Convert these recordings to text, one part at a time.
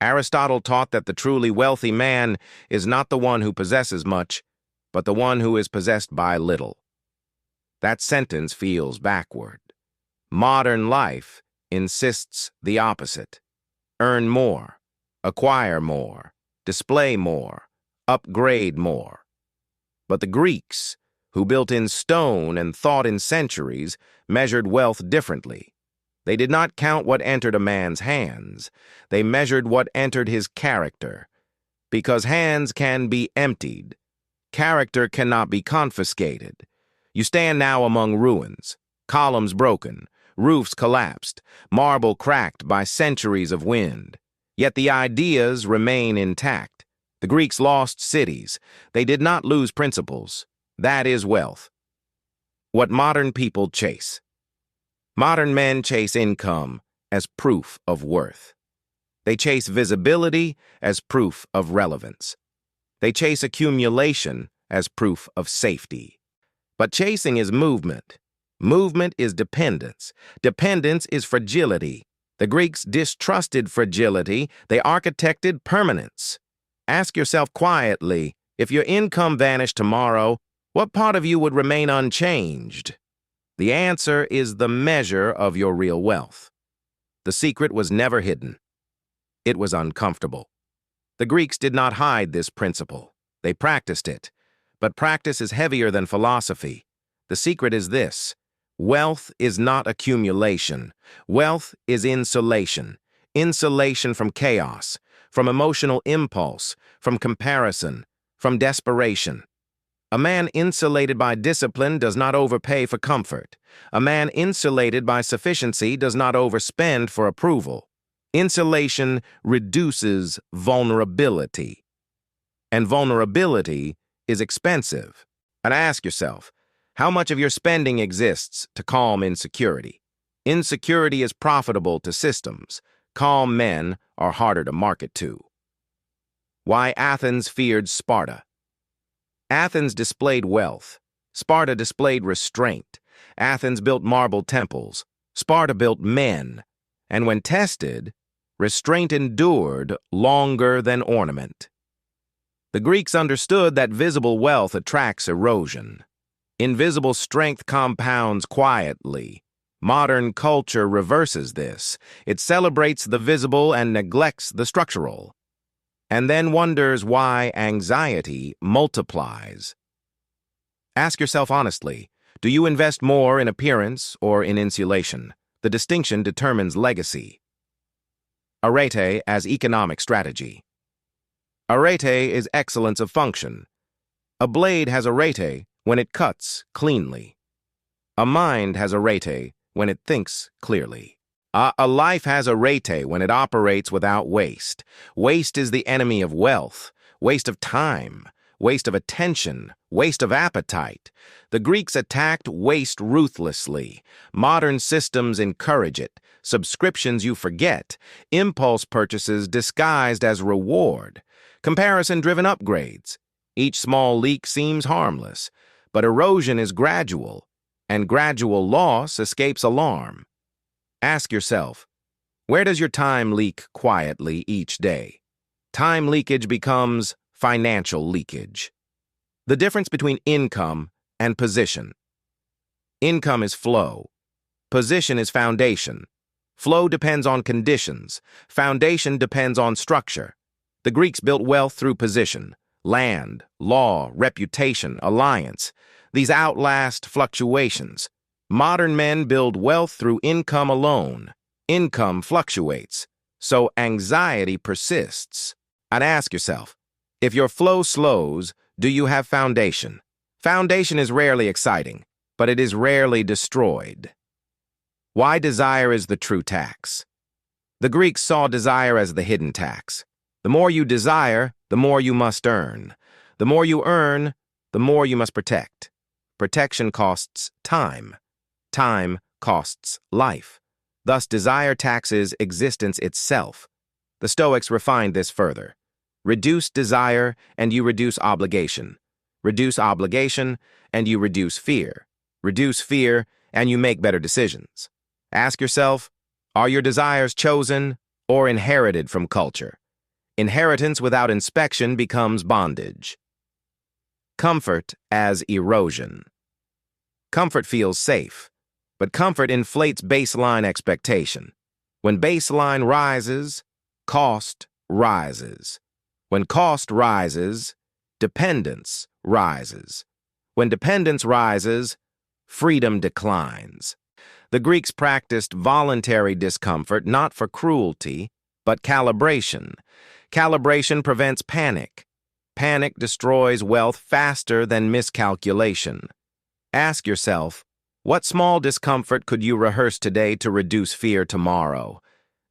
Aristotle taught that the truly wealthy man is not the one who possesses much, but the one who is possessed by little. That sentence feels backward. Modern life insists the opposite. Earn more, acquire more, display more, upgrade more. But the Greeks, who built in stone and thought in centuries, measured wealth differently. They did not count what entered a man's hands. They measured what entered his character. Because hands can be emptied, character cannot be confiscated. You stand now among ruins, columns broken, roofs collapsed, marble cracked by centuries of wind. Yet the ideas remain intact. The Greeks lost cities. They did not lose principles. That is wealth. What modern people chase. Modern men chase income as proof of worth. They chase visibility as proof of relevance. They chase accumulation as proof of safety. But chasing is movement. Movement is dependence. Dependence is fragility. The Greeks distrusted fragility. They architected permanence. Ask yourself quietly, if your income vanished tomorrow, what part of you would remain unchanged? The answer is the measure of your real wealth. The secret was never hidden. It was uncomfortable. The Greeks did not hide this principle. They practiced it. But practice is heavier than philosophy. The secret is this. Wealth is not accumulation. Wealth is insulation. Insulation from chaos, from emotional impulse, from comparison, from desperation. A man insulated by discipline does not overpay for comfort. A man insulated by sufficiency does not overspend for approval. Insulation reduces vulnerability. And vulnerability is expensive. And ask yourself, how much of your spending exists to calm insecurity? Insecurity is profitable to systems. Calm men are harder to market to. Why Athens feared Sparta. Athens displayed wealth. Sparta displayed restraint. Athens built marble temples. Sparta built men. And when tested, restraint endured longer than ornament. The Greeks understood that visible wealth attracts erosion. Invisible strength compounds quietly. Modern culture reverses this. It celebrates the visible and neglects the structural. And then wonders why anxiety multiplies. Ask yourself honestly, do you invest more in appearance or in insulation? The distinction determines legacy. Arete as economic strategy. Arete is excellence of function. A blade has arete when it cuts cleanly. A mind has arete when it thinks clearly. A life has arete when it operates without waste. Waste is the enemy of wealth. Waste of time. Waste of attention. Waste of appetite. The Greeks attacked waste ruthlessly. Modern systems encourage it. Subscriptions you forget. Impulse purchases disguised as reward. Comparison-driven upgrades. Each small leak seems harmless, but erosion is gradual, and gradual loss escapes alarm. Ask yourself, where does your time leak quietly each day? Time leakage becomes financial leakage. The difference between income and position. Income is flow. Position is foundation. Flow depends on conditions. Foundation depends on structure. The Greeks built wealth through position. Land, law, reputation, alliance. These outlast fluctuations. Modern men build wealth through income alone. Income fluctuates, so anxiety persists. And ask yourself, if your flow slows, do you have foundation? Foundation is rarely exciting, but it is rarely destroyed. Why desire is the true tax. The Greeks saw desire as the hidden tax. The more you desire, the more you must earn. The more you earn, the more you must protect. Protection costs time. Time costs life. Thus, desire taxes existence itself. The Stoics refined this further. Reduce desire, and you reduce obligation. Reduce obligation, and you reduce fear. Reduce fear, and you make better decisions. Ask yourself, are your desires chosen or inherited from culture? Inheritance without inspection becomes bondage. Comfort as erosion. Comfort feels safe, but comfort inflates baseline expectation. When baseline rises, cost rises. When cost rises, dependence rises. When dependence rises, freedom declines. The Greeks practiced voluntary discomfort not for cruelty, but calibration. Calibration prevents panic. Panic destroys wealth faster than miscalculation. Ask yourself, what small discomfort could you rehearse today to reduce fear tomorrow?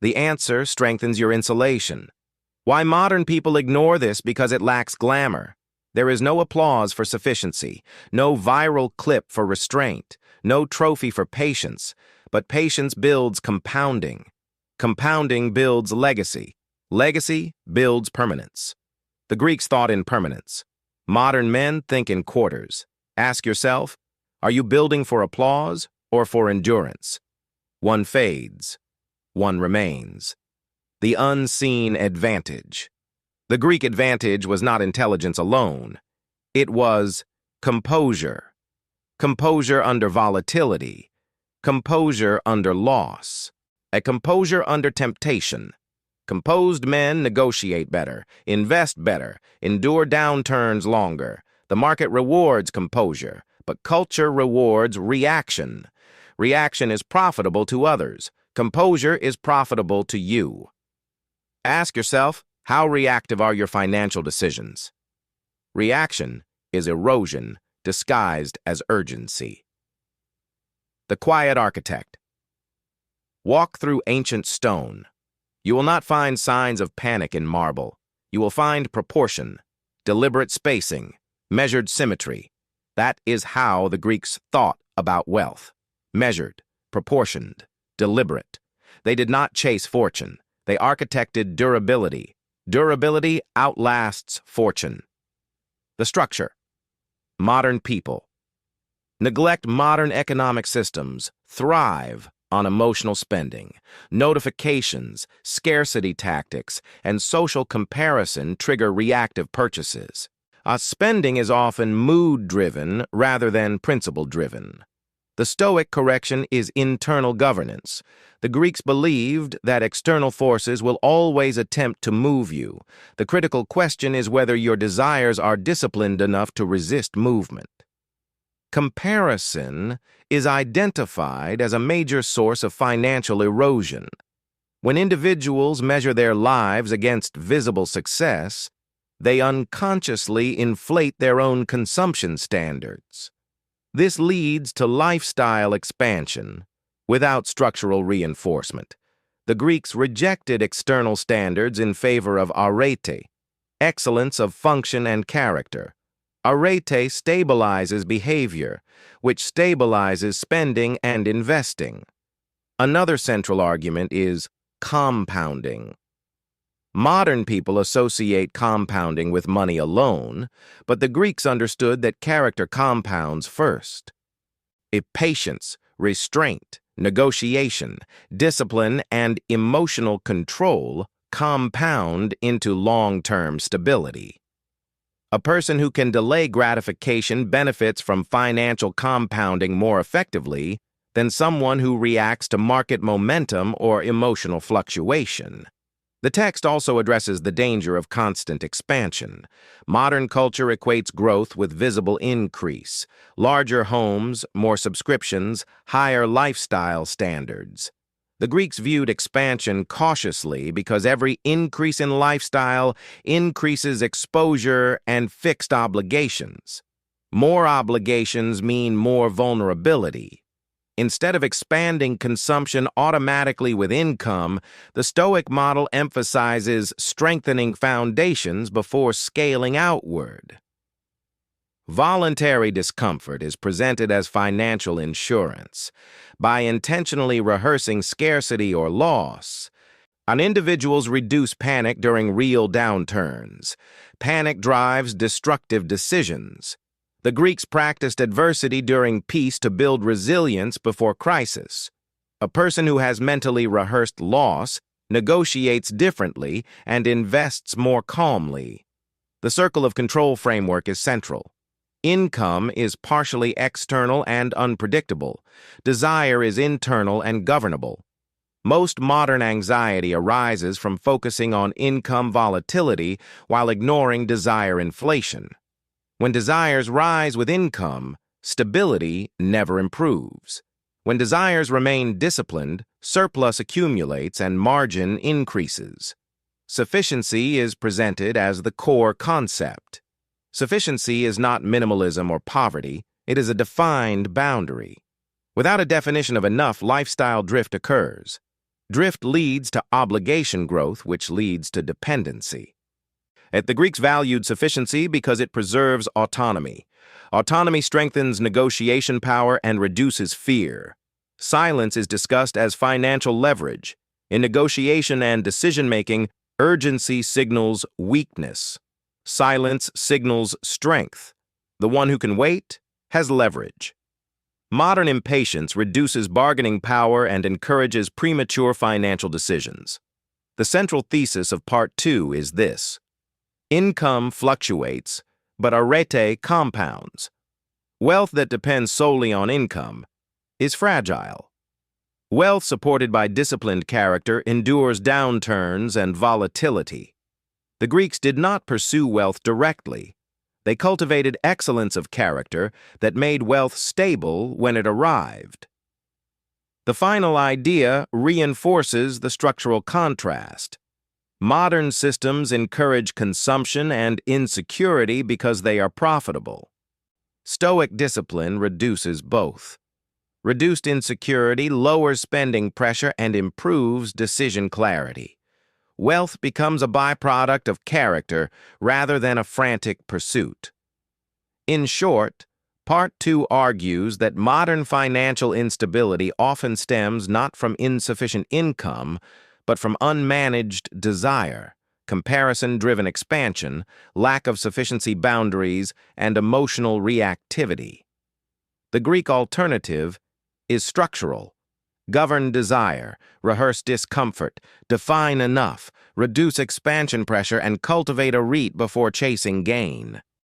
The answer strengthens your insulation. Why modern people ignore this? Because it lacks glamour. There is no applause for sufficiency, no viral clip for restraint, no trophy for patience, but patience builds compounding. Compounding builds legacy. Legacy builds permanence. The Greeks thought in permanence. Modern men think in quarters. Ask yourself, are you building for applause or for endurance? One fades, one remains. The unseen advantage. The Greek advantage was not intelligence alone. It was composure. Composure under volatility. Composure under loss. A composure under temptation. Composed men negotiate better, invest better, endure downturns longer. The market rewards composure, but culture rewards reaction. Reaction is profitable to others. Composure is profitable to you. Ask yourself, how reactive are your financial decisions? Reaction is erosion disguised as urgency. The quiet architect. Walk through ancient stone. You will not find signs of panic in marble. You will find proportion, deliberate spacing, measured symmetry. That is how the Greeks thought about wealth. Measured, proportioned, deliberate. They did not chase fortune. They architected durability. Durability outlasts fortune. The structure. Modern people. Neglect modern economic systems. Thrive on emotional spending. Notifications, scarcity tactics, and social comparison trigger reactive purchases. Spending is often mood-driven rather than principle-driven. The Stoic correction is internal governance. The Greeks believed that external forces will always attempt to move you. The critical question is whether your desires are disciplined enough to resist movement. Comparison is identified as a major source of financial erosion. When individuals measure their lives against visible success, they unconsciously inflate their own consumption standards. This leads to lifestyle expansion without structural reinforcement. The Greeks rejected external standards in favor of arete, excellence of function and character. Arete stabilizes behavior, which stabilizes spending and investing. Another central argument is compounding. Modern people associate compounding with money alone, but the Greeks understood that character compounds first. Patience, restraint, negotiation, discipline, and emotional control compound into long-term stability. A person who can delay gratification benefits from financial compounding more effectively than someone who reacts to market momentum or emotional fluctuation. The text also addresses the danger of constant expansion. Modern culture equates growth with visible increase, larger homes, more subscriptions, higher lifestyle standards. The Greeks viewed expansion cautiously because every increase in lifestyle increases exposure and fixed obligations. More obligations mean more vulnerability. Instead of expanding consumption automatically with income, the Stoic model emphasizes strengthening foundations before scaling outward. Voluntary discomfort is presented as financial insurance. By intentionally rehearsing scarcity or loss, individuals reduce panic during real downturns. Panic drives destructive decisions. The Greeks practiced adversity during peace to build resilience before crisis. A person who has mentally rehearsed loss negotiates differently, and invests more calmly. The circle of control framework is central. Income is partially external and unpredictable. Desire is internal and governable. Most modern anxiety arises from focusing on income volatility while ignoring desire inflation. When desires rise with income, stability never improves. When desires remain disciplined, surplus accumulates and margin increases. Sufficiency is presented as the core concept. Sufficiency is not minimalism or poverty, it is a defined boundary. Without a definition of enough, lifestyle drift occurs. Drift leads to obligation growth, which leads to dependency. The Greeks valued sufficiency because it preserves autonomy. Autonomy strengthens negotiation power and reduces fear. Silence is discussed as financial leverage. In negotiation and decision-making, urgency signals weakness. Silence signals strength. The one who can wait has leverage. Modern impatience reduces bargaining power and encourages premature financial decisions. The central thesis of Part 2 is this: income fluctuates, but arete compounds. Wealth that depends solely on income is fragile. Wealth supported by disciplined character endures downturns and volatility. The Greeks did not pursue wealth directly. They cultivated excellence of character that made wealth stable when it arrived. The final idea reinforces the structural contrast. Modern systems encourage consumption and insecurity because they are profitable. Stoic discipline reduces both. Reduced insecurity lowers spending pressure and improves decision clarity. Wealth becomes a byproduct of character rather than a frantic pursuit. In short, Part 2 argues that modern financial instability often stems not from insufficient income, but from unmanaged desire, comparison-driven expansion, lack of sufficiency boundaries, and emotional reactivity. The Greek alternative is structural. Govern desire, rehearse discomfort, define enough, reduce expansion pressure, and cultivate a rete before chasing gain.